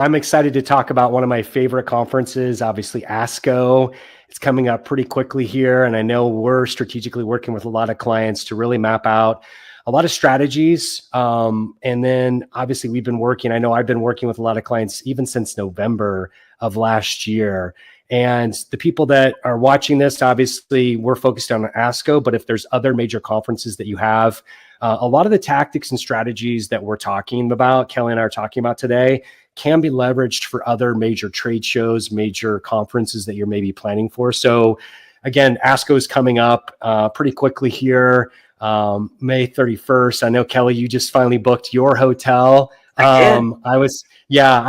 I'm excited to talk about one of my favorite conferences, obviously ASCO. It's coming up pretty quickly here, and I know we're strategically working with a lot of clients to really map out a lot of strategies. And then obviously I know I've been working with a lot of clients even since November of last year. And the people that are watching this, obviously we're focused on ASCO, but if there's other major conferences that you have, a lot of the tactics and strategies that we're talking about, Kelly and I are talking about today, can be leveraged for other major trade shows, major conferences that you're maybe planning for. So again, ASCO is coming up pretty quickly here, May 31st. I know, Kelly, you just finally booked your hotel. I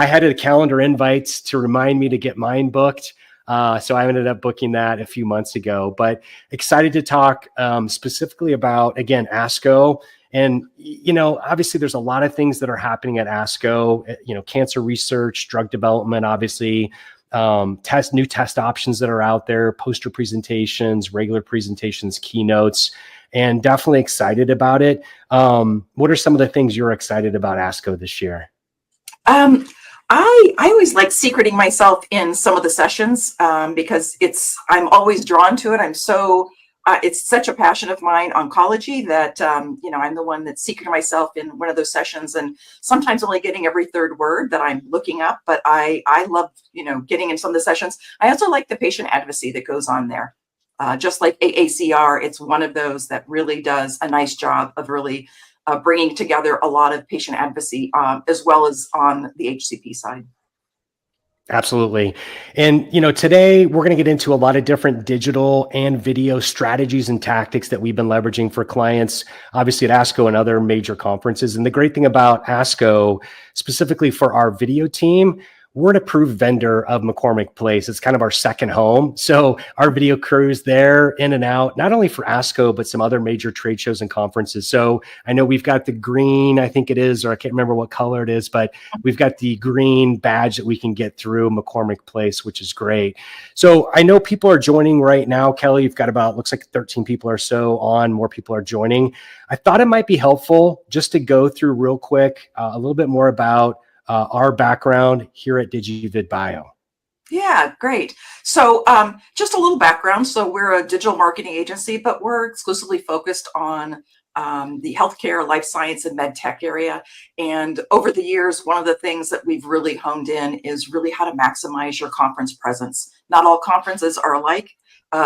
had a calendar invites to remind me to get mine booked. So I ended up booking that a few months ago, but excited to talk specifically about, again, ASCO. And, obviously there's a lot of things that are happening at ASCO, cancer research, drug development, obviously, new test options that are out there, poster presentations, regular presentations, keynotes, and definitely excited about it. What are some of the things you're excited about ASCO this year? I always like secreting myself in some of the sessions because I'm always drawn to it. It's such a passion of mine, oncology, that I'm the one that's secreting myself in one of those sessions, and sometimes only getting every third word that I'm looking up. But I love getting in some of the sessions. I also like the patient advocacy that goes on there. Just like AACR, it's one of those that really does a nice job of really bringing together a lot of patient advocacy, as well as on the HCP side. Absolutely. And, today we're going to get into a lot of different digital and video strategies and tactics that we've been leveraging for clients, obviously at ASCO and other major conferences. And the great thing about ASCO, specifically for our video team, we're an approved vendor of McCormick Place. It's kind of our second home. So our video crews there in and out, not only for ASCO, but some other major trade shows and conferences. So I know we've got the green, I think it is, or I can't remember what color it is, but we've got the green badge that we can get through McCormick Place, which is great. So I know people are joining right now. Kelly, you've got looks like 13 people or so on, more people are joining. I thought it might be helpful just to go through real quick a little bit more about our background here at DigiVid Bio. Yeah, great. So just a little background. So we're a digital marketing agency, but we're exclusively focused on the healthcare, life science, and med tech area. And over the years, one of the things that we've really honed in is really how to maximize your conference presence. Not all conferences are alike.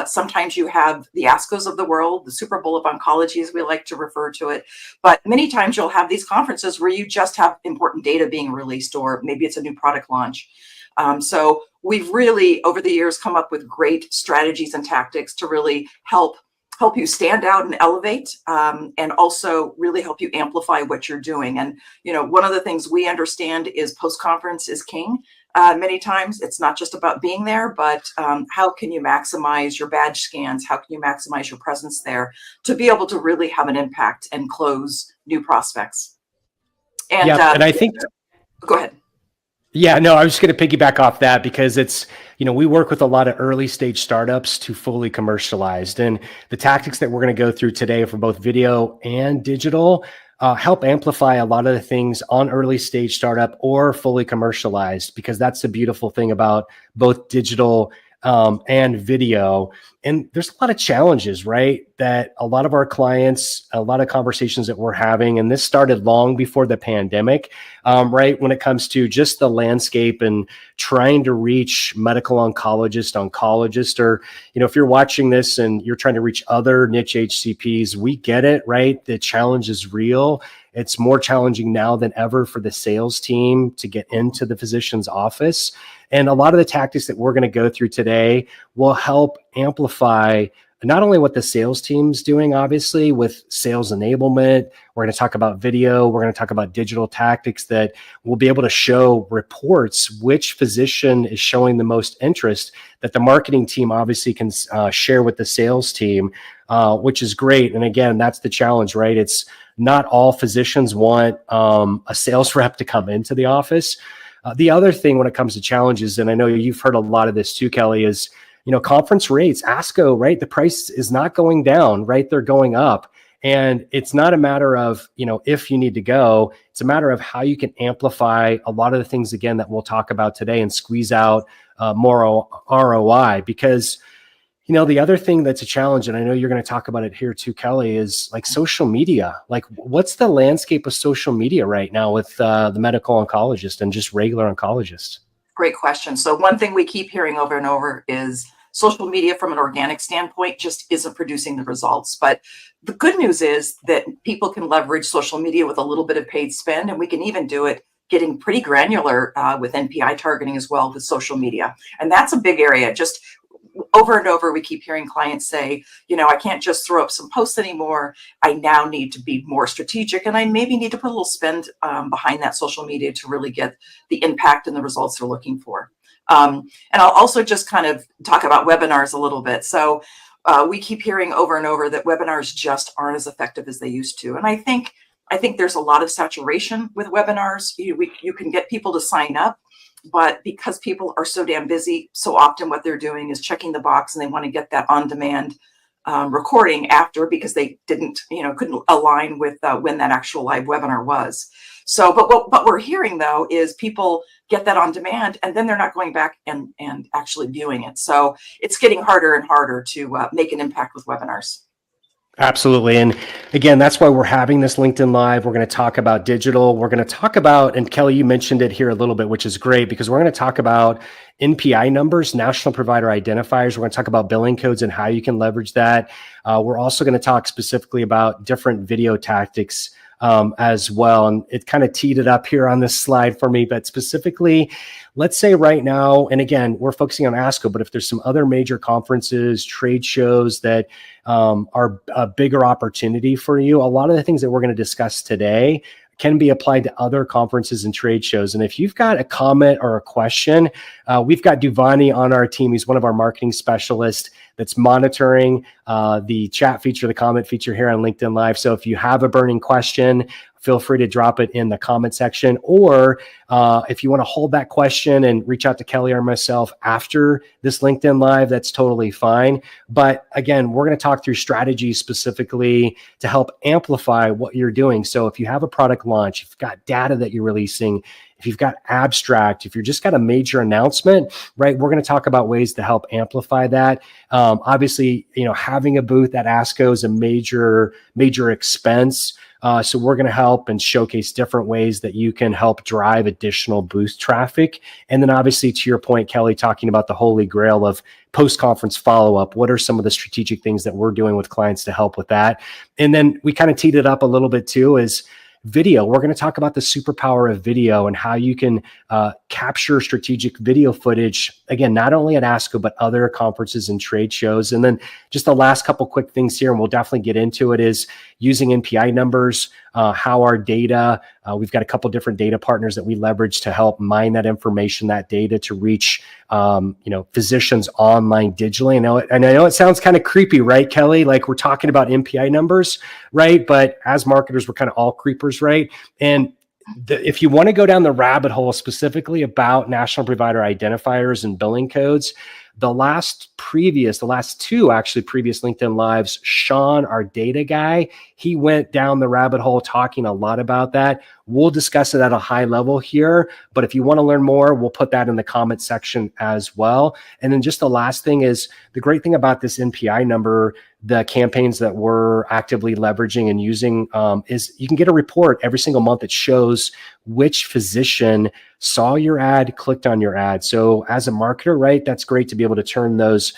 Sometimes you have the ASCOs of the world, the Super Bowl of oncology, as we like to refer to it. But many times you'll have these conferences where you just have important data being released, or maybe it's a new product launch. So we've really, over the years, come up with great strategies and tactics to really help you stand out and elevate, and also really help you amplify what you're doing. And, one of the things we understand is post-conference is king. Many times it's not just about being there, but how can you maximize your badge scans? How can you maximize your presence there to be able to really have an impact and close new prospects? And, and I think... Go ahead. Yeah, no, I was just going to piggyback off that because it's, we work with a lot of early stage startups to fully commercialized, and the tactics that we're going to go through today for both video and digital help amplify a lot of the things on early stage startup or fully commercialized, because that's the beautiful thing about both digital and video. And there's a lot of challenges, right? That a lot of our clients, a lot of conversations that we're having, and this started long before the pandemic, right? When it comes to just the landscape and trying to reach medical oncologists, or, if you're watching this and you're trying to reach other niche HCPs, we get it, right? The challenge is real. It's more challenging now than ever for the sales team to get into the physician's office. And a lot of the tactics that we're going to go through today will help amplify not only what the sales team's doing, obviously, with sales enablement. We're going to talk about video. We're going to talk about digital tactics that will be able to show reports which physician is showing the most interest, that the marketing team obviously can share with the sales team, which is great. And again, that's the challenge, right? It's not all physicians want a sales rep to come into the office. The other thing when it comes to challenges, and I know you've heard a lot of this too, Kelly, is, conference rates, ASCO, right? The price is not going down, right? They're going up. And it's not a matter of, if you need to go, it's a matter of how you can amplify a lot of the things, again, that we'll talk about today and squeeze out more ROI. Because, the other thing that's a challenge, and I know you're going to talk about it here too, Kelly, is like social media. Like, what's the landscape of social media right now with the medical oncologist and just regular oncologists? Great question. So one thing we keep hearing over and over is social media from an organic standpoint just isn't producing the results. But the good news is that people can leverage social media with a little bit of paid spend, and we can even do it getting pretty granular with NPI targeting as well with social media. And that's a big area. Just over and over, we keep hearing clients say, I can't just throw up some posts anymore. I now need to be more strategic, and I maybe need to put a little spend behind that social media to really get the impact and the results they're looking for. And I'll also just kind of talk about webinars a little bit. So we keep hearing over and over that webinars just aren't as effective as they used to. And I think there's a lot of saturation with webinars. You can get people to sign up, but because people are so damn busy, so often what they're doing is checking the box, and they want to get that on-demand recording after, because they couldn't align with when that actual live webinar was. So, but what we're hearing though is people get that on demand, and then they're not going back and actually viewing it. So it's getting harder and harder to make an impact with webinars. Absolutely. And again, that's why we're having this LinkedIn Live. We're going to talk about digital. We're going to talk about, and Kelly, you mentioned it here a little bit, which is great, because we're going to talk about NPI numbers, national provider identifiers. We're going to talk about billing codes and how you can leverage that. We're also going to talk specifically about different video tactics as well. And it kind of teed it up here on this slide for me, but specifically, let's say right now, and again, we're focusing on ASCO, but if there's some other major conferences, trade shows that are a bigger opportunity for you, a lot of the things that we're going to discuss today can be applied to other conferences and trade shows. And if you've got a comment or a question, we've got Duvani on our team. He's one of our marketing specialists that's monitoring the chat feature, the comment feature here on LinkedIn Live. So if you have a burning question, feel free to drop it in the comment section. Or if you want to hold that question and reach out to Kelly or myself after this LinkedIn Live, that's totally fine. But again, we're going to talk through strategies specifically to help amplify what you're doing. So if you have a product launch, if you've got data that you're releasing, if you've got abstract, if you're just got a major announcement, right, we're going to talk about ways to help amplify that. Obviously, having a booth at ASCO is a major expense. So we're going to help and showcase different ways that you can help drive additional booth traffic. And then obviously, to your point, Kelly, talking about the holy grail of post-conference follow-up. What are some of the strategic things that we're doing with clients to help with that? And then we kind of teed it up a little bit too, is video. We're going to talk about the superpower of video and how you can capture strategic video footage, again, not only at ASCO, but other conferences and trade shows. And then just the last couple quick things here, and we'll definitely get into it, is using NPI numbers, how our data, we've got a couple different data partners that we leverage to help mine that information, that data to reach, physicians online digitally. I know it sounds kind of creepy, right, Kelly? Like we're talking about NPI numbers, right? But as marketers, we're kind of all creepers, right? And if you want to go down the rabbit hole specifically about national provider identifiers and billing codes, the last two actually previous LinkedIn Lives, Sean, our data guy, he went down the rabbit hole talking a lot about that. We'll discuss it at a high level here, but if you want to learn more, we'll put that in the comment section as well. And then just the last thing is, the great thing about this NPI number, the campaigns that we're actively leveraging and using, is you can get a report every single month that shows which physician saw your ad, clicked on your ad. So as a marketer, right, that's great to be able to turn those,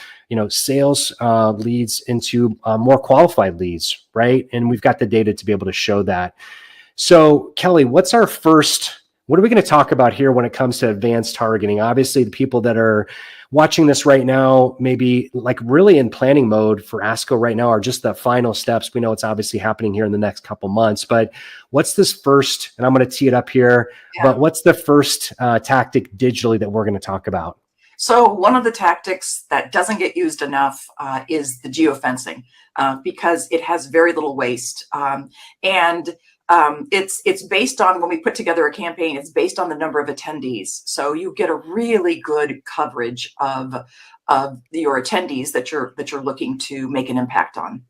sales leads into more qualified leads, right? And we've got the data to be able to show that. So Kelly, what are we going to talk about here when it comes to advanced targeting? Obviously, the people that are watching this right now, maybe like really in planning mode for ASCO right now, are just the final steps. We know it's obviously happening here in the next couple months, but what's this first, and I'm going to tee it up here, but what's the first tactic digitally that we're going to talk about? So one of the tactics that doesn't get used enough is the geofencing because it has very little waste. And it's based on, when we put together a campaign, it's based on the number of attendees. So you get a really good coverage of your attendees that you're looking to make an impact on.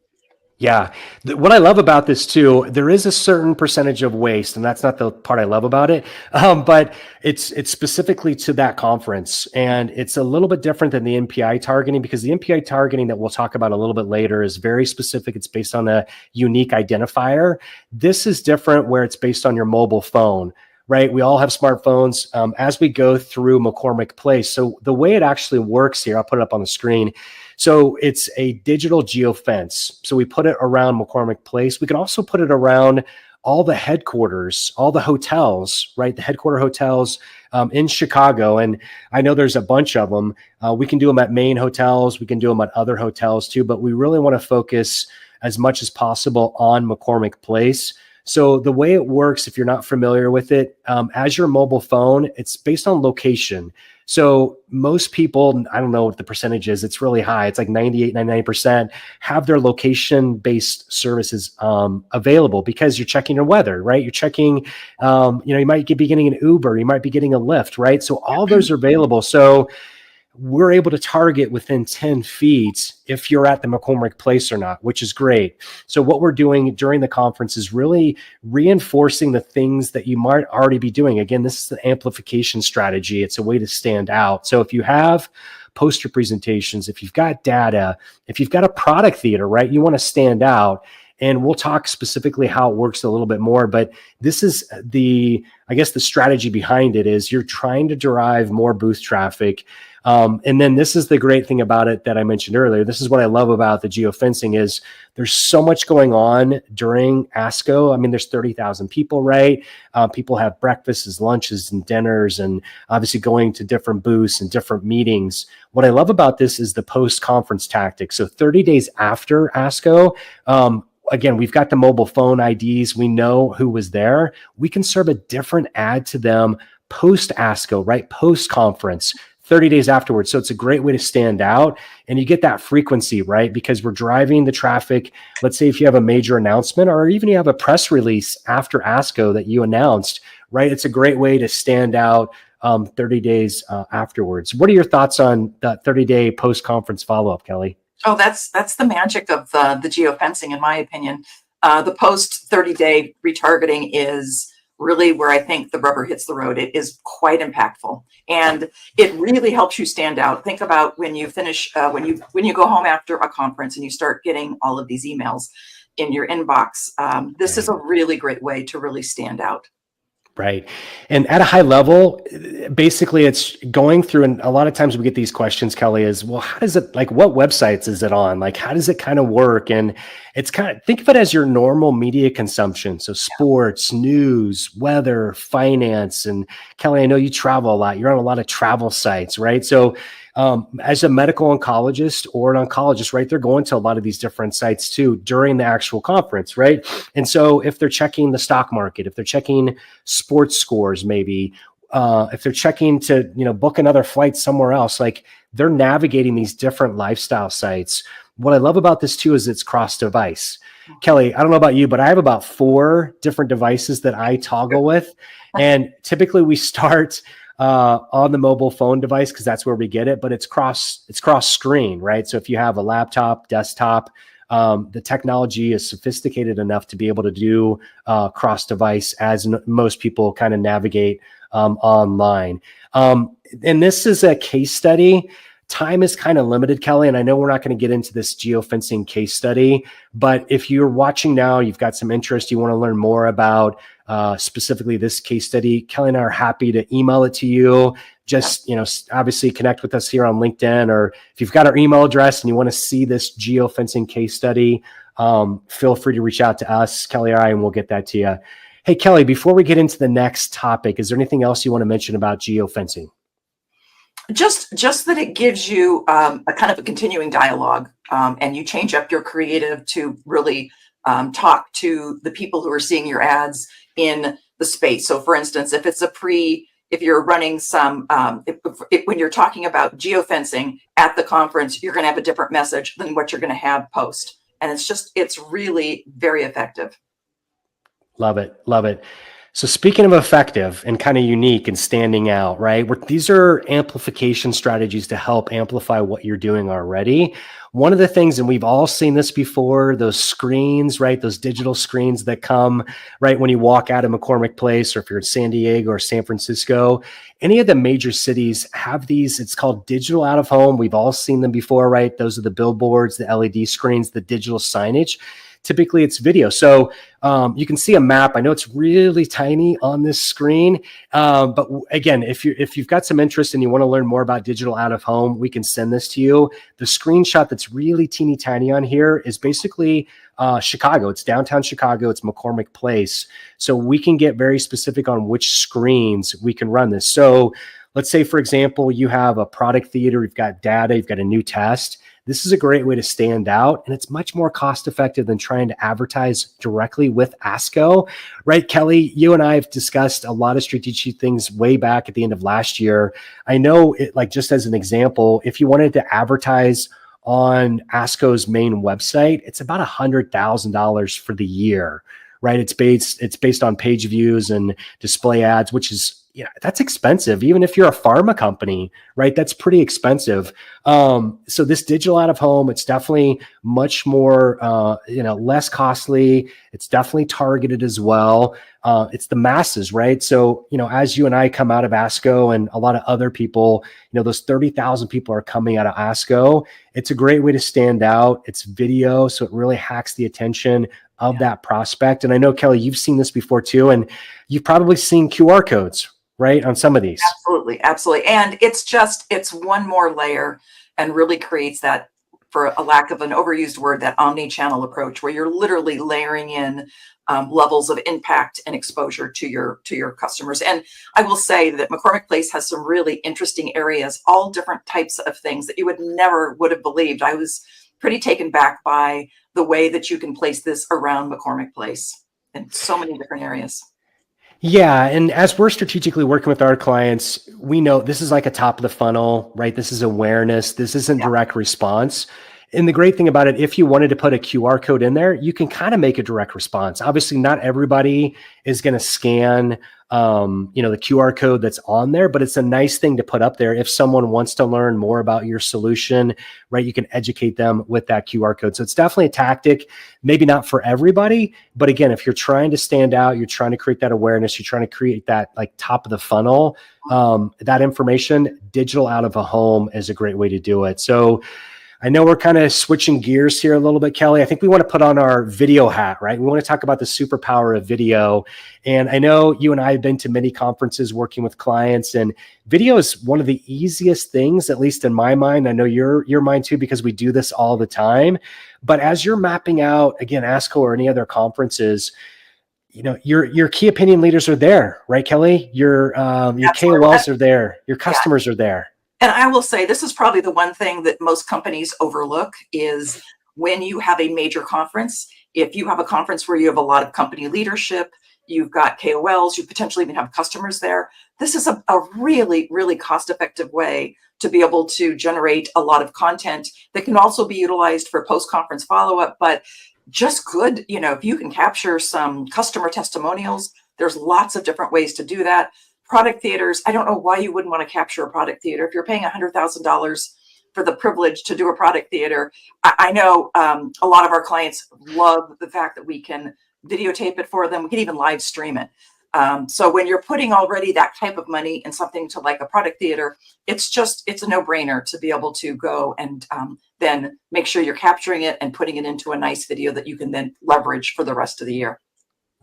Yeah. What I love about this too, there is a certain percentage of waste, and that's not the part I love about it. But it's specifically to that conference, and it's a little bit different than the NPI targeting, because the NPI targeting that we'll talk about a little bit later is very specific. It's based on a unique identifier. This is different, where it's based on your mobile phone. Right. We all have smartphones. As we go through McCormick Place. So the way it actually works here, I'll put it up on the screen. So it's a digital geofence. So we put it around McCormick Place. We can also put it around all the headquarters, all the hotels, right? The headquarter hotels in Chicago. And I know there's a bunch of them. We can do them at main hotels. We can do them at other hotels too, but we really want to focus as much as possible on McCormick Place. So the way it works, if you're not familiar with it, as your mobile phone, it's based on location. So most people, I don't know what the percentage is, it's really high. It's like 98, 99% have their location-based services available, because you're checking your weather, right? You're checking, you might be getting an Uber, you might be getting a Lyft, right? So all those are available. So we're able to target within 10 feet if you're at the McCormick Place or not, which is great. So what we're doing during the conference is really reinforcing the things that you might already be doing. Again, this is the amplification strategy. It's a way to stand out. So if you have poster presentations, if you've got data, if you've got a product theater, right, you want to stand out. And we'll talk specifically how it works a little bit more, but this is the strategy behind it is you're trying to derive more booth traffic. And then this is the great thing about it that I mentioned earlier. This is what I love about the geofencing is there's so much going on during ASCO. I mean, there's 30,000 people, right? People have breakfasts, lunches, and dinners, and obviously going to different booths and different meetings. What I love about this is the post-conference tactic. So 30 days after ASCO, again, we've got the mobile phone IDs. We know who was there. We can serve a different ad to them post ASCO, right? Post conference, 30 days afterwards. So it's a great way to stand out, and you get that frequency, right? Because we're driving the traffic. Let's say if you have a major announcement, or even you have a press release after ASCO that you announced, right? It's a great way to stand out 30 days afterwards. What are your thoughts on that 30-day post-conference follow-up, Kelly? Oh, that's the magic of the geofencing, in my opinion. The post 30-day retargeting is really where I think the rubber hits the road. It is quite impactful, and it really helps you stand out. Think about when you finish, when you go home after a conference and you start getting all of these emails in your inbox. This is a really great way to really stand out. Right. And at a high level, basically it's going through, and a lot of times we get these questions, Kelly, is, well, how does it, like, what websites is it on? Like, how does it kind of work? And it's kind of, think of it as your normal media consumption. So sports, news, weather, finance. And Kelly, I know you travel a lot. You're on a lot of travel sites, right? So as a medical oncologist or an oncologist, right, they're going to a lot of these different sites too during the actual conference, right? And so if they're checking the stock market, if they're checking sports scores, maybe if they're checking to, book another flight somewhere else, like they're navigating these different lifestyle sites. What I love about this too is it's cross device. Kelly, I don't know about you, but I have about 4 different devices that I toggle with. And typically we start on the mobile phone device because that's where we get it, but it's cross screen, right? So if you have a laptop, desktop, the technology is sophisticated enough to be able to do cross device as most people kind of navigate online. And this is a case study. Time is kind of limited, Kelly, and I know we're not going to get into this geofencing case study, but if you're watching now, you've got some interest, you want to learn more about specifically this case study, Kelly and I are happy to email it to you. Just, obviously connect with us here on LinkedIn, or if you've got our email address and you want to see this geofencing case study, feel free to reach out to us, Kelly or I, and we'll get that to you. Hey, Kelly, before we get into the next topic, is there anything else you want to mention about geofencing? Just that it gives you a kind of a continuing dialogue, and you change up your creative to really talk to the people who are seeing your ads in the space. So for instance, if you're running some, when you're talking about geofencing at the conference, you're going to have a different message than what you're going to have post. And it's really very effective. Love it. Love it. So speaking of effective and kind of unique and standing out, right? These are amplification strategies to help amplify what you're doing already. One of the things, and we've all seen this before, those screens, right? Those digital screens that come right when you walk out of McCormick Place, or if you're in San Diego or San Francisco, any of the major cities have these. It's called digital out of home. We've all seen them before, right? Those are the billboards, the LED screens, the digital signage. Typically it's video. So you can see a map. I know it's really tiny on this screen, but again, if you've got some interest and you want to learn more about digital out of home, we can send this to you. The screenshot that's really teeny tiny on here is basically Chicago. It's downtown Chicago. It's McCormick Place. So we can get very specific on which screens we can run this. So let's say, for example, you have a product theater, you've got data, you've got a new test. This is a great way to stand out, and it's much more cost effective than trying to advertise directly with ASCO, right? Kelly, you and I have discussed a lot of strategic things way back at the end of last year. I know it, like just as an example, if you wanted to advertise on ASCO's main website, it's about $100,000 for the year, right? It's based on page views and display ads, which is, that's expensive. Even if you're a pharma company, right? That's pretty expensive. So this digital out of home, it's definitely much more, less costly. It's definitely targeted as well. It's the masses, right? So, as you and I come out of ASCO and a lot of other people, those 30,000 people are coming out of ASCO. It's a great way to stand out. It's video. So it really hacks the attention of that prospect. And I know, Kelly, you've seen this before too, and you've probably seen QR codes, right, on some of these. Absolutely. Absolutely. And it's one more layer and really creates that, for a lack of an overused word, that omni-channel approach where you're literally layering in levels of impact and exposure to your customers. And I will say that McCormick Place has some really interesting areas, all different types of things that you would have believed. I was pretty taken back by the way that you can place this around McCormick Place in so many different areas. Yeah. And as we're strategically working with our clients, we know this is like a top of the funnel, right? This is awareness. This isn't direct response. And the great thing about it, if you wanted to put a QR code in there, you can kind of make a direct response. Obviously, not everybody is going to scan, the QR code that's on there, but it's a nice thing to put up there. If someone wants to learn more about your solution, right, you can educate them with that QR code. So it's definitely a tactic, maybe not for everybody, but again, if you're trying to stand out, you're trying to create that awareness, you're trying to create that like top of the funnel, that information, digital out of a home is a great way to do it. So I know we're kind of switching gears here a little bit, Kelly. I think we want to put on our video hat, right? We want to talk about the superpower of video. And I know you and I have been to many conferences working with clients, and video is one of the easiest things, at least in my mind. I know your mind too, because we do this all the time. But as you're mapping out, again, ASCO or any other conferences, your key opinion leaders are there, right, Kelly? Your KOLs are there. Your customers are there. And I will say, this is probably the one thing that most companies overlook is when you have a major conference. If you have a conference where you have a lot of company leadership, you've got KOLs, you potentially even have customers there. This is a really, really cost-effective way to be able to generate a lot of content that can also be utilized for post-conference follow-up, but just good, if you can capture some customer testimonials, there's lots of different ways to do that. Product theaters, I don't know why you wouldn't want to capture a product theater. If you're paying $100,000 for the privilege to do a product theater, I know a lot of our clients love the fact that we can videotape it for them. We can even live stream it. So when you're putting already that type of money in something to like a product theater, it's a no-brainer to be able to go and then make sure you're capturing it and putting it into a nice video that you can then leverage for the rest of the year.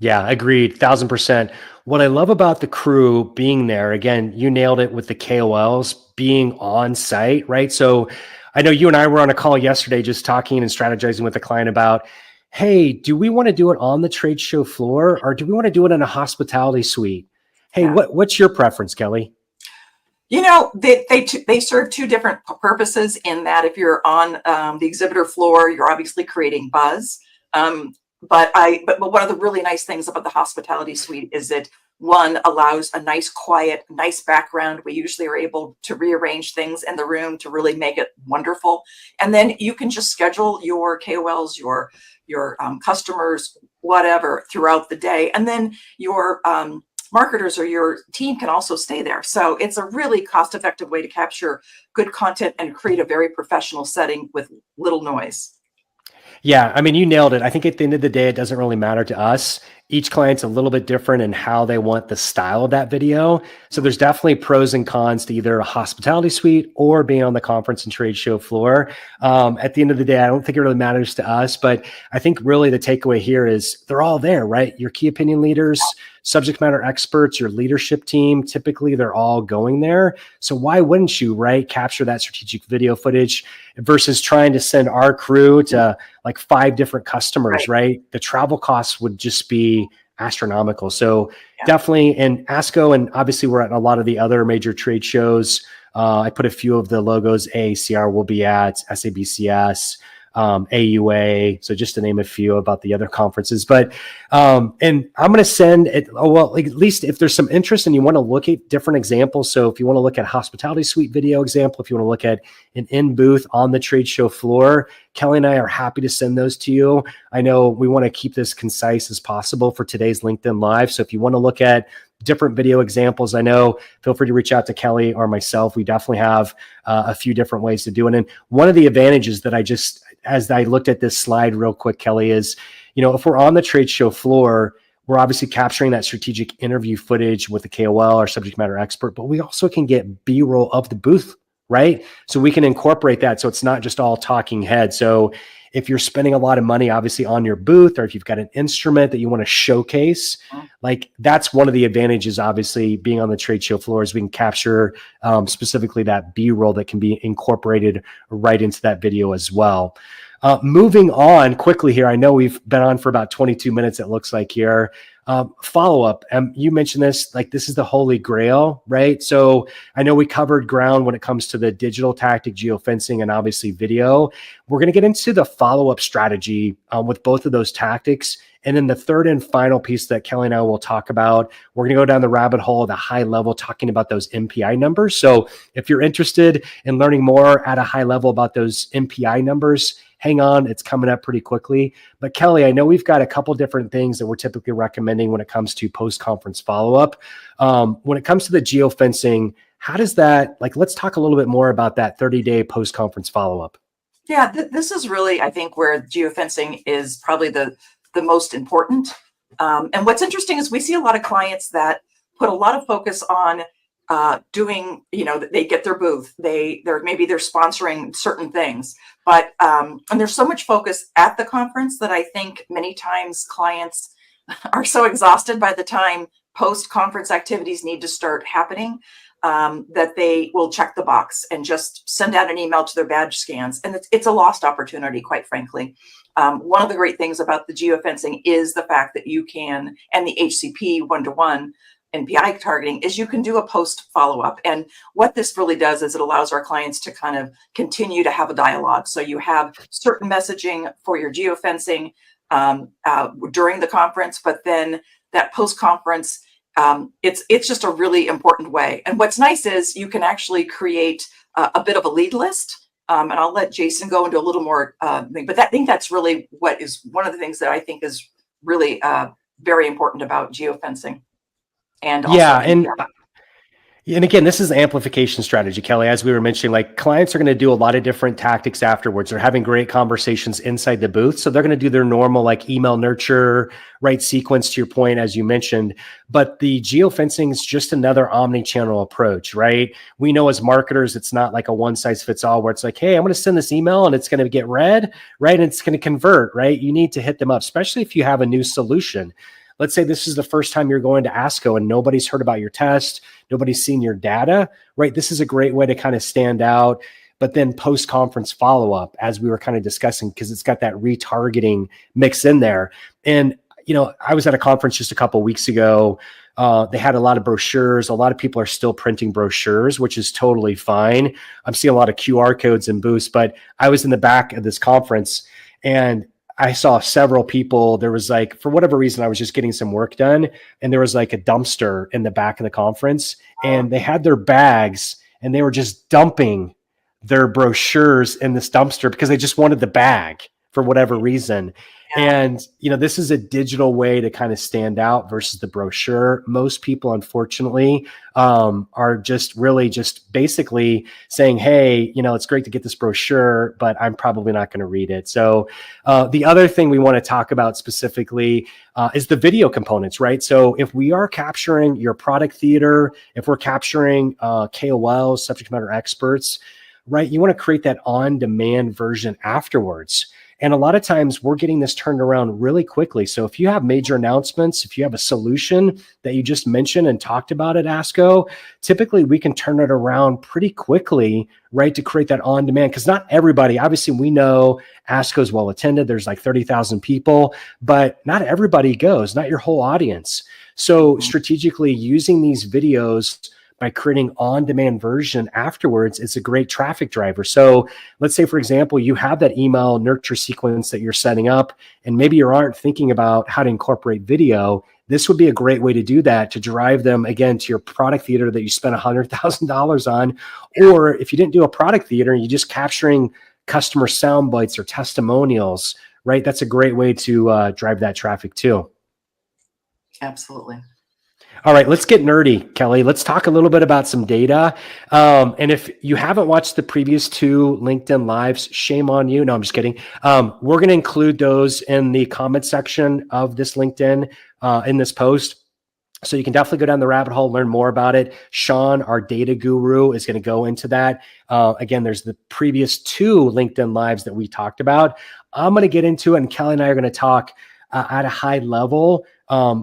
Yeah, agreed. 1,000%. What I love about the crew being there, again, you nailed it with the KOLs being on site, right? So I know you and I were on a call yesterday just talking and strategizing with a client about, hey, do we want to do it on the trade show floor or do we want to do it in a hospitality suite? Hey, what's your preference, Kelly? They serve two different purposes in that if you're on the exhibitor floor, you're obviously creating buzz. But one of the really nice things about the hospitality suite is that one allows a nice, quiet, nice background. We usually are able to rearrange things in the room to really make it wonderful. And then you can just schedule your KOLs, your customers, whatever throughout the day. And then your marketers or your team can also stay there. So it's a really cost-effective way to capture good content and create a very professional setting with little noise. Yeah, I mean, you nailed it. I think at the end of the day, it doesn't really matter to us. Each client's a little bit different in how they want the style of that video. So there's definitely pros and cons to either a hospitality suite or being on the conference and trade show floor. At the end of the day, I don't think it really matters to us, but I think really the takeaway here is they're all there, right? Your key opinion leaders, subject matter experts, your leadership team, typically they're all going there. So why wouldn't you, right, capture that strategic video footage versus trying to send our crew to like 5 different customers, right? The travel costs would just be astronomical. So definitely in ASCO, and obviously we're at a lot of the other major trade shows. I put a few of the logos AACR will be at, SABCS, AUA. So just to name a few about the other conferences, but, and I'm going to send it. Oh, well, like at least if there's some interest and you want to look at different examples. So if you want to look at hospitality suite video example, if you want to look at an in booth on the trade show floor, Kelly and I are happy to send those to you. I know we want to keep this concise as possible for today's LinkedIn Live. So if you want to look at different video examples, I know, feel free to reach out to Kelly or myself. We definitely have a few different ways to do it. And one of the advantages that as I looked at this slide real quick, Kelly, is, if we're on the trade show floor, we're obviously capturing that strategic interview footage with the KOL or subject matter expert, but we also can get B-roll of the booth, right? So we can incorporate that. So it's not just all talking head. So if you're spending a lot of money, obviously on your booth, or if you've got an instrument that you want to showcase, like that's one of the advantages, obviously being on the trade show floor, is we can capture specifically that B-roll that can be incorporated right into that video as well. Moving on quickly here. I know we've been on for about 22 minutes, it looks like here. Follow-up. You mentioned this, like this is the holy grail, right? So I know we covered ground when it comes to the digital tactic, geofencing, and obviously video. We're going to get into the follow-up strategy with both of those tactics. And then the third and final piece that Kelly and I will talk about, we're going to go down the rabbit hole at a high level, talking about those MPI numbers. So if you're interested in learning more at a high level about those MPI numbers, hang on, it's coming up pretty quickly. But Kelly, I know we've got a couple different things that we're typically recommending when it comes to post-conference follow-up. When it comes to the geofencing, how does that, let's talk a little bit more about that 30-day post-conference follow-up. Yeah, this is really, I think, where geofencing is probably the most important. And what's interesting is we see a lot of clients that put a lot of focus on doing, they get their booth, maybe they're sponsoring certain things, but and there's so much focus at the conference that I think many times clients are so exhausted by the time post-conference activities need to start happening that they will check the box and just send out an email to their badge scans. And it's a lost opportunity, quite frankly. One of the great things about the geofencing is the fact that you can, and the HCP one-to-one NPI targeting, is you can do a post follow-up. And what this really does is it allows our clients to kind of continue to have a dialogue. So you have certain messaging for your geofencing during the conference, but then that post-conference, it's just a really important way. And what's nice is you can actually create a bit of a lead list. And I'll let Jason go into a little more thing, but I think that's really what is one of the things that I think is really very important about geofencing. And also, and again, this is the amplification strategy, Kelly. As we were mentioning, like clients are going to do a lot of different tactics afterwards. They're having great conversations inside the booth. So they're going to do their normal like email nurture, right sequence to your point, as you mentioned. But the geofencing is just another omni-channel approach, right? We know as marketers, it's not like a one size fits all where it's like, hey, I'm going to send this email and it's going to get read, right? And it's going to convert, right? You need to hit them up, especially if you have a new solution. Let's say this is the first time you're going to ASCO and nobody's heard about your test, nobody's seen your data, right? This is a great way to kind of stand out. But then post-conference follow-up, as we were kind of discussing, because it's got that retargeting mix in there. And, I was at a conference just a couple of weeks ago. They had a lot of brochures. A lot of people are still printing brochures, which is totally fine. I'm seeing a lot of QR codes and booths, but I was in the back of this conference and I saw several people. There was like, for whatever reason, I was just getting some work done. And there was like a dumpster in the back of the conference and they had their bags and they were just dumping their brochures in this dumpster because they just wanted the bag for whatever reason. And, this is a digital way to kind of stand out versus the brochure. Most people, unfortunately, are just really just basically saying, hey, it's great to get this brochure, but I'm probably not going to read it. So the other thing we want to talk about specifically is the video components, right? So if we are capturing your product theater, if we're capturing KOLs, subject matter experts, right, you want to create that on-demand version afterwards. And a lot of times we're getting this turned around really quickly. So if you have major announcements, if you have a solution that you just mentioned and talked about at ASCO, typically we can turn it around pretty quickly, right, to create that on demand. Because not everybody, obviously we know ASCO is well attended. There's like 30,000 people, but not everybody goes, not your whole audience. So strategically using these videos by creating on-demand version afterwards, it's a great traffic driver. So let's say, for example, you have that email nurture sequence that you're setting up, and maybe you aren't thinking about how to incorporate video. This would be a great way to do that, to drive them, again, to your product theater that you spent $100,000 on. Or if you didn't do a product theater and you're just capturing customer sound bites or testimonials, right? That's a great way to drive that traffic too. Absolutely. All right, let's get nerdy, Kelly. Let's talk a little bit about some data. And if you haven't watched the previous 2 LinkedIn Lives, shame on you. No, I'm just kidding. We're going to include those in the comment section of this LinkedIn, in this post. So you can definitely go down the rabbit hole, learn more about it. Sean, our data guru, is going to go into that. Again, there's the previous 2 LinkedIn Lives that we talked about. I'm going to get into it, and Kelly and I are going to talk at a high level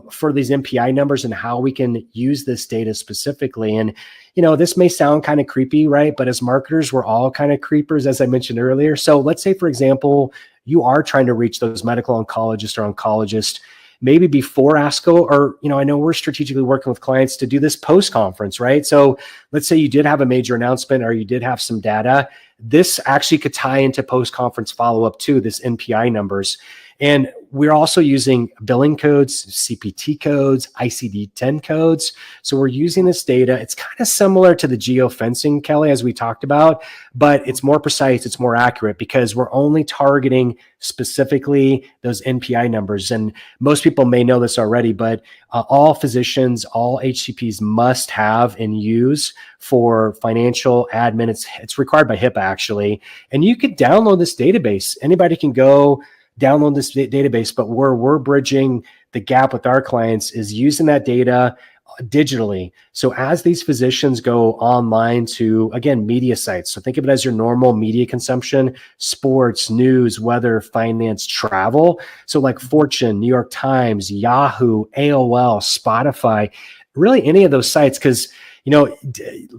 for these MPI numbers and how we can use this data specifically. And, this may sound kind of creepy, right? But as marketers, we're all kind of creepers, as I mentioned earlier. So let's say, for example, you are trying to reach those medical oncologists or oncologists maybe before ASCO, or, I know we're strategically working with clients to do this post-conference, right? So let's say you did have a major announcement or you did have some data. This actually could tie into post-conference follow-up too, this NPI numbers. And we're also using billing codes, CPT codes, ICD-10 codes. So we're using this data. It's kind of similar to the geofencing, Kelly, as we talked about, but it's more precise, it's more accurate because we're only targeting specifically those NPI numbers. And most people may know this already, but all physicians, all HCPs must have and use for financial admin. It's required by HIPAA, actually. And you could download this database. Anybody can go download this database, but where we're bridging the gap with our clients is using that data digitally. So as these physicians go online to, again, media sites, so think of it as your normal media consumption, sports, news, weather, finance, travel. So like Fortune, New York Times, Yahoo, AOL, Spotify, really any of those sites, because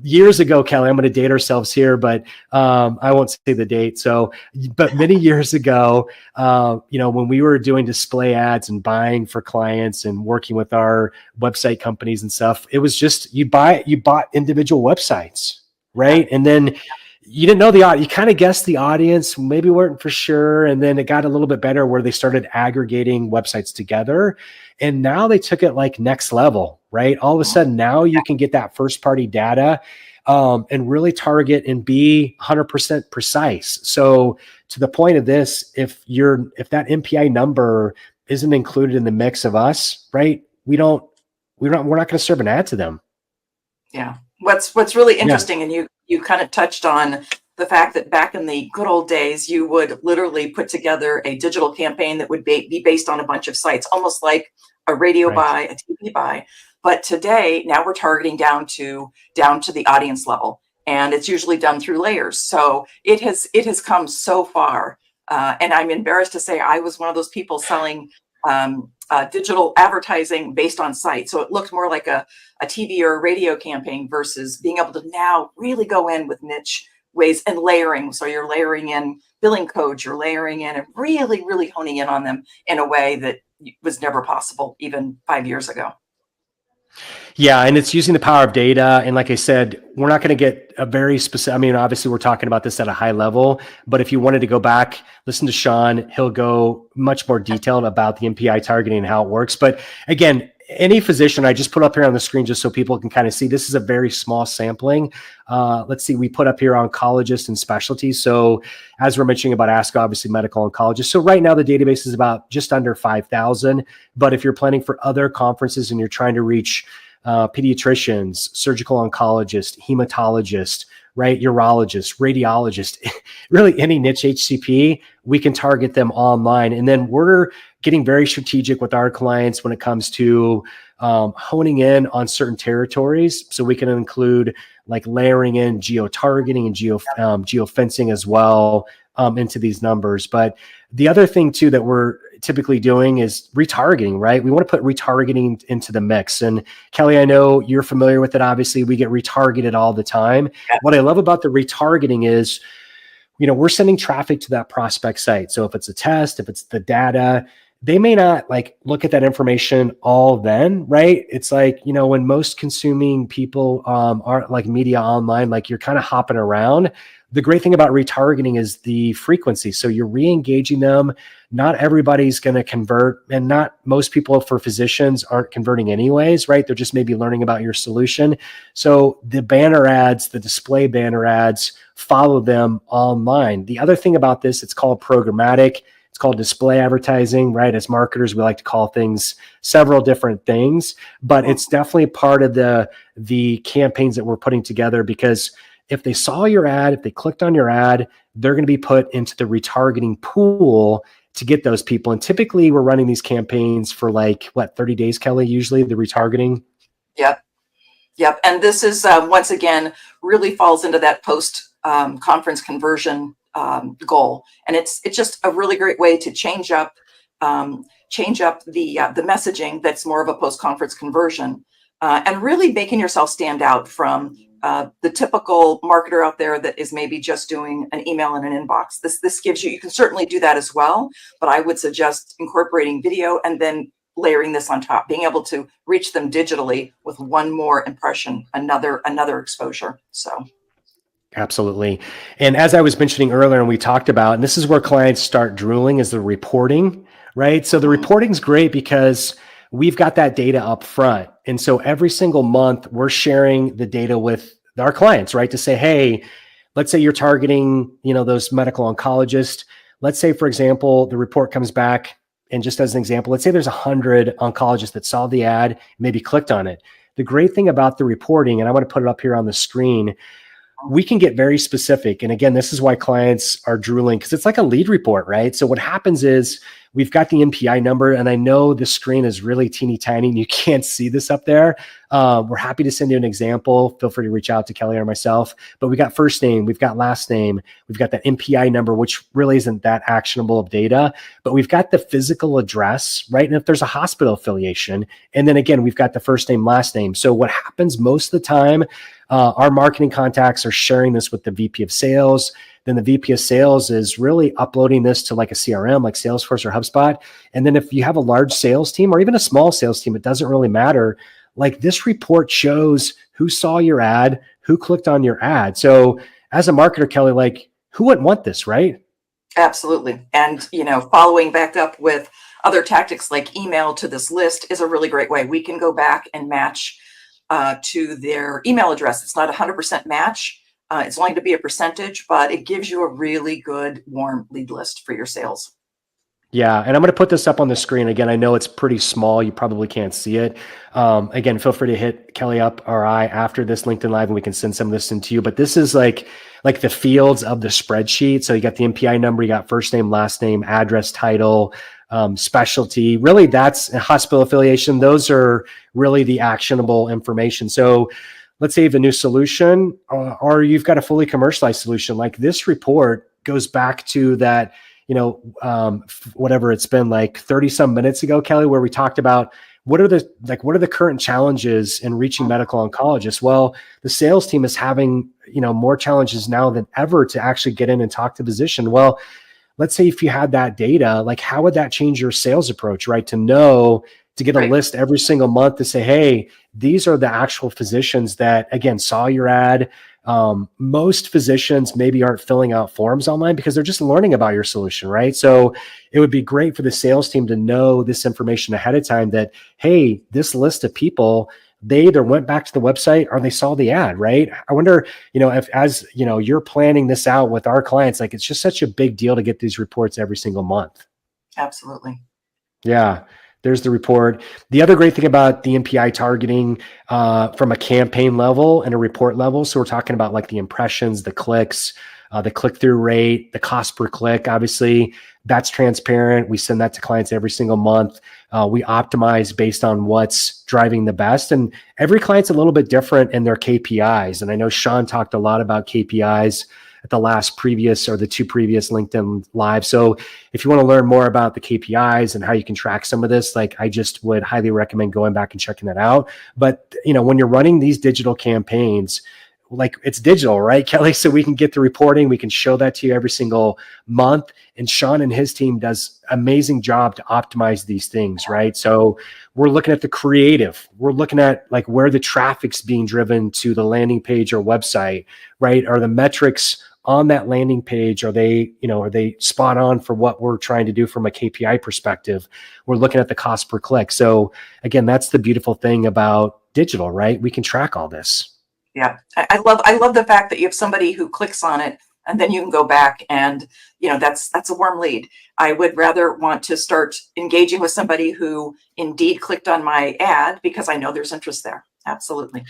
years ago, Kelly, I'm going to date ourselves here, but I won't say the date. So, but many years ago, when we were doing display ads and buying for clients and working with our website companies and stuff, it was just you bought individual websites, right? And then you didn't know the audience. You kind of guessed the audience, maybe weren't for sure. And then it got a little bit better where they started aggregating websites together. And now they took it like next level, right? All of a sudden now you can get that first party data and really target and be 100% precise. So to the point of this, if that MPI number isn't included in the mix of us, right? We're not going to serve an ad to them. Yeah. What's really interesting, and you kind of touched on the fact that back in the good old days, you would literally put together a digital campaign that would be based on a bunch of sites, almost like a radio buy, a TV buy. But today, now we're targeting down to the audience level, and it's usually done through layers. So it has come so far, and I'm embarrassed to say I was one of those people selling digital advertising based on site. So it looked more like a TV or a radio campaign versus being able to now really go in with niche ways and layering. So you're layering in billing codes, you're layering in and really, really honing in on them in a way that was never possible even 5 years ago. Yeah, and it's using the power of data. And like I said, we're not going to get a very specific, obviously we're talking about this at a high level, but if you wanted to go back, listen to Sean, he'll go much more detailed about the MPI targeting and how it works. But again, any physician, I just put up here on the screen just so people can kind of see, this is a very small sampling. Let's see, we put up here oncologists and specialties. So as we're mentioning about ASCO, obviously medical oncologists. So right now the database is about just under 5,000. But if you're planning for other conferences and you're trying to reach pediatricians, surgical oncologists, hematologists, right, urologists, radiologists, really any niche HCP, we can target them online. And then we're getting very strategic with our clients when it comes to honing in on certain territories. So we can include like layering in geo-targeting and geo-fencing as well into these numbers. But the other thing too that we're typically doing is retargeting, right? We want to put retargeting into the mix. And Kelly, I know you're familiar with it. Obviously, we get retargeted all the time. Yeah. What I love about the retargeting is, we're sending traffic to that prospect site. So if it's a test, if it's the data, they may not like look at that information all then, right? It's like, when most consuming people aren't like media online, like you're kind of hopping around. The great thing about retargeting is the frequency. So you're re-engaging them. Not everybody's going to convert, and not most people for physicians aren't converting anyways, right? They're just maybe learning about your solution. So the banner ads, the display banner ads, follow them online. The other thing about this, it's called programmatic. It's called display advertising, right? As marketers, we like to call things several different things, but it's definitely part of the campaigns that we're putting together, because if they saw your ad, if they clicked on your ad, they're going to be put into the retargeting pool to get those people. And typically we're running these campaigns for 30 days, Kelly, usually the retargeting. Yep. And this is, once again, really falls into that post conference conversion goal. And it's just a really great way to change up the messaging that's more of a post-conference conversion, and really making yourself stand out from the typical marketer out there that is maybe just doing an email in an inbox. This gives you can certainly do that as well, but I would suggest incorporating video and then layering this on top, being able to reach them digitally with one more impression, another exposure. So. Absolutely. And as I was mentioning earlier, and we talked about, and this is where clients start drooling, is the reporting, right? So the reporting is great because we've got that data up front. And so every single month we're sharing the data with our clients, right? To say, hey, let's say you're targeting, those medical oncologists. Let's say, for example, the report comes back, and just as an example, let's say there's 100 oncologists that saw the ad, maybe clicked on it. The great thing about the reporting, and I want to put it up here on the screen, we can get very specific. And again, this is why clients are drooling, because it's like a lead report, right? So what happens is we've got the MPI number, and I know the screen is really teeny tiny and you can't see this up there. We're happy to send you an example. Feel free to reach out to Kelly or myself, but we got first name, we've got last name, we've got that MPI number, which really isn't that actionable of data, but we've got the physical address, right? And if there's a hospital affiliation, and then again, we've got the first name, last name. So what happens most of the time, our marketing contacts are sharing this with the VP of sales. Then the VP of sales is really uploading this to like a CRM, like Salesforce or HubSpot. And then if you have a large sales team or even a small sales team, it doesn't really matter. Like this report shows who saw your ad, who clicked on your ad. So as a marketer, Kelly, like who wouldn't want this, right? Absolutely. And, following back up with other tactics like email to this list is a really great way. We can go back and match to their email address. It's not a 100% match. It's only to be a percentage, but it gives you a really good warm lead list for your sales. Yeah. And I'm going to put this up on the screen. Again, I know it's pretty small. You probably can't see it. Again, feel free to hit Kelly up or I after this LinkedIn Live, and we can send some of this into you. But this is like the fields of the spreadsheet. So you got the MPI number, you got first name, last name, address, title, specialty. Really, that's a hospital affiliation. Those are really the actionable information. So let's say you have a new solution or you've got a fully commercialized solution. Like this report goes back to that, whatever it's been like 30 some minutes ago, Kelly, where we talked about what are the current challenges in reaching medical oncologists? Well, the sales team is having, more challenges now than ever to actually get in and talk to the physician. Well, let's say if you had that data, like how would that change your sales approach, right? To know, to get a Right. list every single month to say, hey, these are the actual physicians that, again, saw your ad. Most physicians maybe aren't filling out forms online because they're just learning about your solution, right? So it would be great for the sales team to know this information ahead of time that, hey, this list of people, they either went back to the website or they saw the ad, right? I wonder, if, as you're planning this out with our clients, like it's just such a big deal to get these reports every single month. Absolutely. Yeah, there's the report. The other great thing about the MPI targeting from a campaign level and a report level, so we're talking about like the impressions, the clicks, the click-through rate, the cost per click, obviously, that's transparent. We send that to clients every single month. We optimize based on what's driving the best. And every client's a little bit different in their KPIs. And I know Sean talked a lot about KPIs at the two previous LinkedIn Live. So if you want to learn more about the KPIs and how you can track some of this, like I just would highly recommend going back and checking that out. But when you're running these digital campaigns, like it's digital, right, Kelly? So we can get the reporting, we can show that to you every single month. And Sean and his team does amazing job to optimize these things, right? So we're looking at the creative, we're looking at like where the traffic's being driven to the landing page or website, right? Are the metrics on that landing page, are they spot on for what we're trying to do from a KPI perspective? We're looking at the cost per click. So again, that's the beautiful thing about digital, right? We can track all this. Yeah. I love the fact that you have somebody who clicks on it and then you can go back and, that's a warm lead. I would rather want to start engaging with somebody who indeed clicked on my ad because I know there's interest there. Absolutely.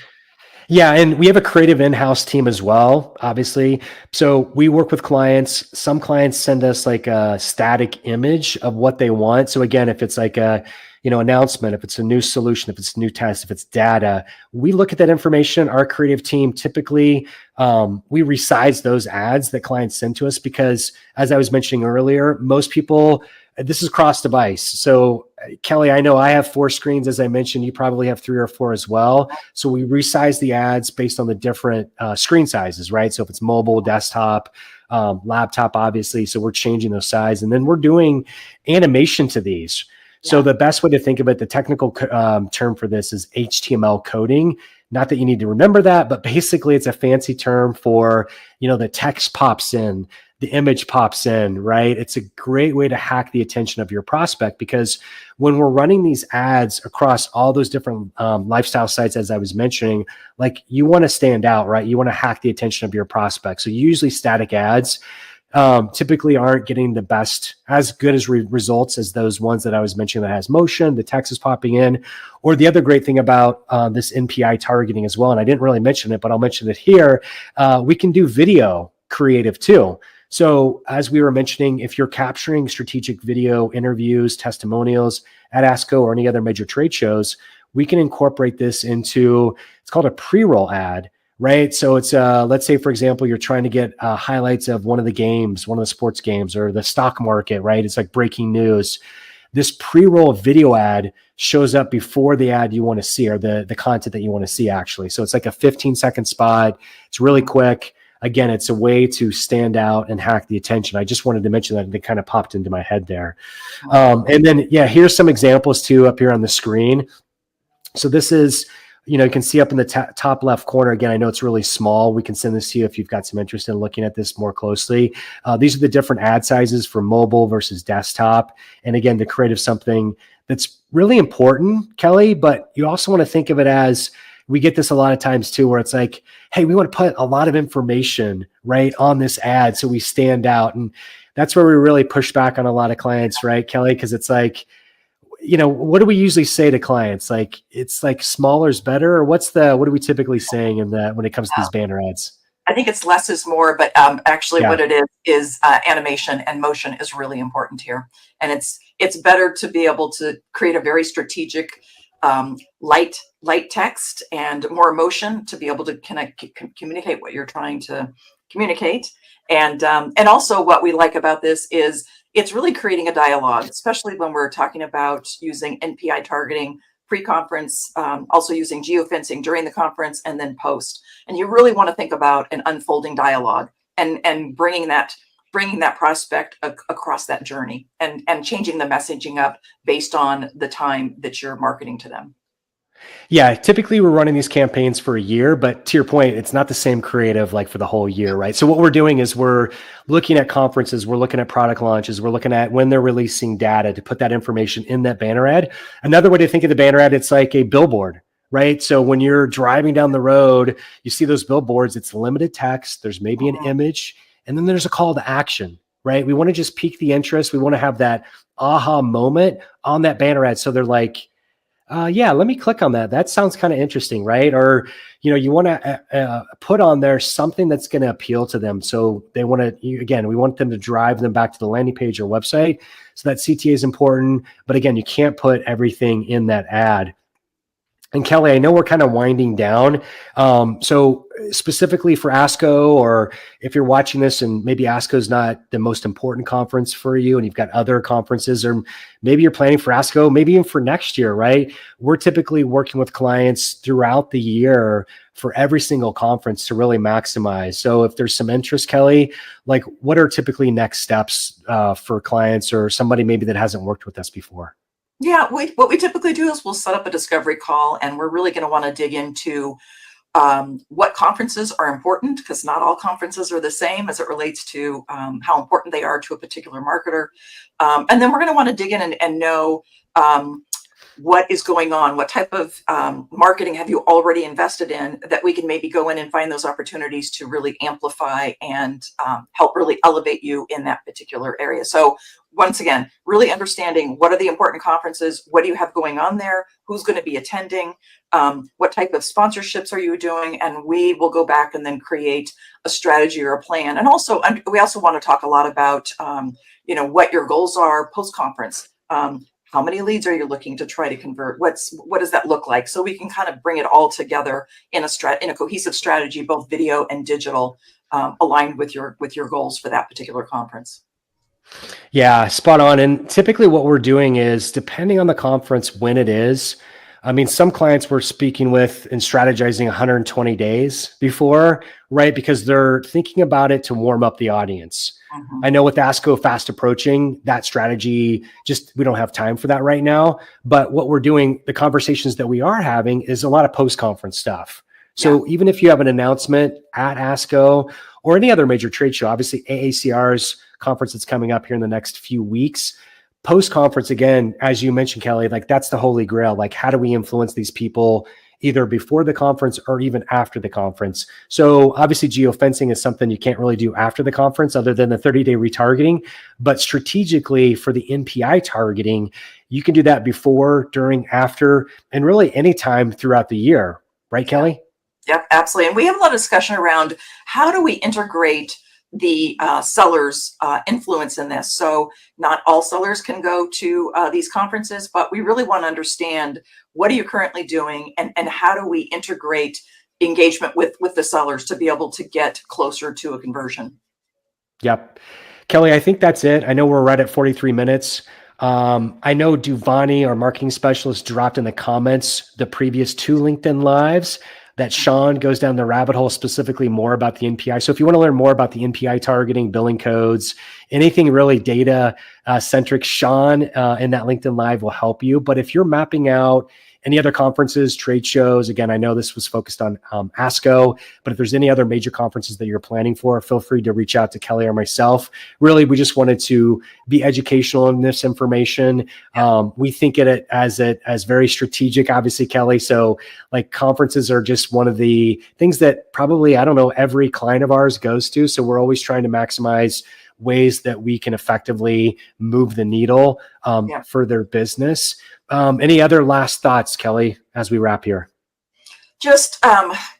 Yeah, and we have a creative in-house team as well, obviously. So we work with clients. Some clients send us like a static image of what they want. So again, if it's like a, announcement, if it's a new solution, if it's a new test, if it's data, we look at that information. Our creative team typically, we resize those ads that clients send to us because, as I was mentioning earlier, most people, this is cross device. So Kelly, I know I have 4 screens, as I mentioned, you probably have 3 or 4 as well. So we resize the ads based on the different screen sizes, right? So if it's mobile, desktop, laptop, obviously. So we're changing those sizes, and then we're doing animation to these. So the best way to think of it, the technical term for this is HTML coding. Not that you need to remember that, but basically it's a fancy term for, the text pops in, the image pops in, right? It's a great way to hack the attention of your prospect because when we're running these ads across all those different lifestyle sites, as I was mentioning, like you want to stand out, right? You want to hack the attention of your prospect. So usually static ads typically aren't getting the best, as good as results as those ones that I was mentioning that has motion, the text is popping in. Or the other great thing about this NPI targeting as well, and I didn't really mention it, but I'll mention it here, we can do video creative too. So as we were mentioning, if you're capturing strategic video interviews, testimonials at ASCO or any other major trade shows, we can incorporate this into, it's called a pre-roll ad, right? So it's, let's say, for example, you're trying to get highlights of one of the games, one of the sports games or the stock market, right? It's like breaking news. This pre-roll video ad shows up before the ad you want to see or the content that you want to see actually. So it's like a 15-second spot. It's really quick. Again, it's a way to stand out and hack the attention. I just wanted to mention that. It kind of popped into my head there. And then, here's some examples too up here on the screen. So this is, you can see up in the top left corner. Again, I know it's really small. We can send this to you if you've got some interest in looking at this more closely. These are the different ad sizes for mobile versus desktop. And again, to create something that's really important, Kelly, but you also want to think of it as, we get this a lot of times too, where it's like, hey, we want to put a lot of information right on this ad so we stand out. And that's where we really push back on a lot of clients, right, Kelly? Because it's like, what do we usually say to clients? Like, it's like smaller is better, or what are we typically saying in that when it comes to these banner ads? I think it's less is more, but actually what it is animation and motion is really important here. And it's better to be able to create a very strategic light text and more emotion to be able to communicate what you're trying to communicate. And also what we like about this is it's really creating a dialogue, especially when we're talking about using NPI targeting pre-conference, also using geofencing during the conference and then post. And you really want to think about an unfolding dialogue and bringing that bringing that prospect across that journey and changing the messaging up based on the time that you're marketing to them. Yeah, typically we're running these campaigns for a year, but to your point, it's not the same creative like for the whole year, right? So what we're doing is we're looking at conferences, we're looking at product launches, we're looking at when they're releasing data to put that information in that banner ad. Another way to think of the banner ad, it's like a billboard, right? So when you're driving down the road, you see those billboards, it's limited text, there's maybe an image, and then there's a call to action, right? We want to just pique the interest. We want to have that aha moment on that banner ad. So they're like, yeah, let me click on that. That sounds kind of interesting, right? Or, you want to put on there something that's going to appeal to them. So they want to, again, we want them to drive them back to the landing page or website. So that CTA is important. But again, you can't put everything in that ad. And Kelly, I know we're kind of winding down. So specifically for ASCO, or if you're watching this and maybe ASCO is not the most important conference for you and you've got other conferences, or maybe you're planning for ASCO, maybe even for next year, right? We're typically working with clients throughout the year for every single conference to really maximize. So if there's some interest, Kelly, like what are typically next steps for clients or somebody maybe that hasn't worked with us before? Yeah, what we typically do is we'll set up a discovery call, and we're really going to want to dig into what conferences are important, because not all conferences are the same as it relates to how important they are to a particular marketer. And then we're going to want to dig in and know what is going on, what type of marketing have you already invested in that we can maybe go in and find those opportunities to really amplify and help really elevate you in that particular area. So once again, really understanding what are the important conferences, what do you have going on there, who's going to be attending, what type of sponsorships are you doing, and we will go back and then create a strategy or a plan. And also, we also want to talk a lot about, what your goals are post-conference. How many leads are you looking to try to convert? What does that look like? So we can kind of bring it all together in a cohesive strategy, both video and digital, aligned with your goals for that particular conference. Yeah, spot on. And typically what we're doing is depending on the conference, when it is, I mean, some clients we're speaking with and strategizing 120 days before, right? Because they're thinking about it to warm up the audience. I know with ASCO fast approaching, that strategy, we don't have time for that right now. But what we're doing, the conversations that we are having is a lot of post-conference stuff. So even if you have an announcement at ASCO or any other major trade show, obviously AACR's conference that's coming up here in the next few weeks, post-conference, again, as you mentioned, Kelly, like that's the holy grail. Like, how do we influence these people either before the conference or even after the conference? So obviously geofencing is something you can't really do after the conference other than the 30-day retargeting. But strategically for the NPI targeting, you can do that before, during, after, and really anytime throughout the year. Right, Kelly? Yep, absolutely. And we have a lot of discussion around how do we integrate the sellers' influence in this. So not all sellers can go to these conferences, but we really want to understand what are you currently doing and how do we integrate engagement with the sellers to be able to get closer to a conversion. Yep. Kelly, I think that's it. I know we're right at 43 minutes. I know Duvani, our marketing specialist, dropped in the comments the previous 2 LinkedIn Lives that Sean goes down the rabbit hole specifically more about the NPI. So if you want to learn more about the NPI targeting, billing codes, anything really data centric, Sean in that LinkedIn Live will help you. But if you're mapping out any other conferences, trade shows, again, I know this was focused on ASCO, but if there's any other major conferences that you're planning for, feel free to reach out to Kelly or myself. Really, we just wanted to be educational in this information. We think it as very strategic, obviously, Kelly. So like conferences are just one of the things that probably, I don't know, every client of ours goes to. So we're always trying to maximize ways that we can effectively move the needle for their business. Any other last thoughts, Kelly, as we wrap here? Just,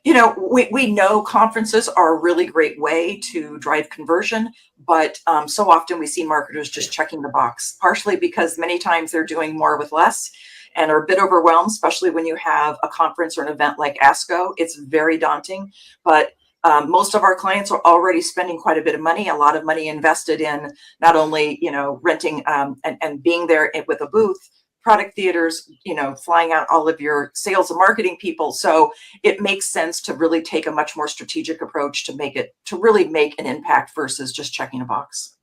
we know conferences are a really great way to drive conversion, but so often we see marketers just checking the box, partially because many times they're doing more with less and are a bit overwhelmed, especially when you have a conference or an event like ASCO. It's very daunting, but most of our clients are already spending quite a bit of money, a lot of money invested in not only, renting and being there with a booth, product theaters, flying out all of your sales and marketing people. So it makes sense to really take a much more strategic approach to really make an impact versus just checking a box.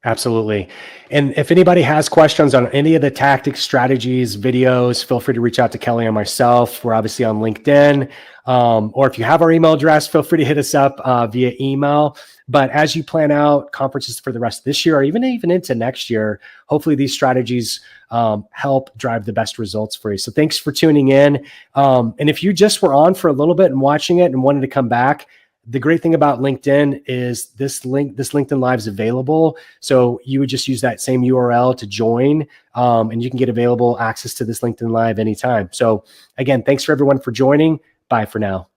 Absolutely. And if anybody has questions on any of the tactics, strategies, videos, feel free to reach out to Kelly or myself. We're obviously on LinkedIn. Or if you have our email address, feel free to hit us up via email. But as you plan out conferences for the rest of this year, or even into next year, hopefully these strategies help drive the best results for you. So thanks for tuning in. And if you just were on for a little bit and watching it and wanted to come back, the great thing about LinkedIn is this LinkedIn Live is available. So you would just use that same URL to join, and you can get available access to this LinkedIn Live anytime. So again, thanks for everyone for joining. Bye for now.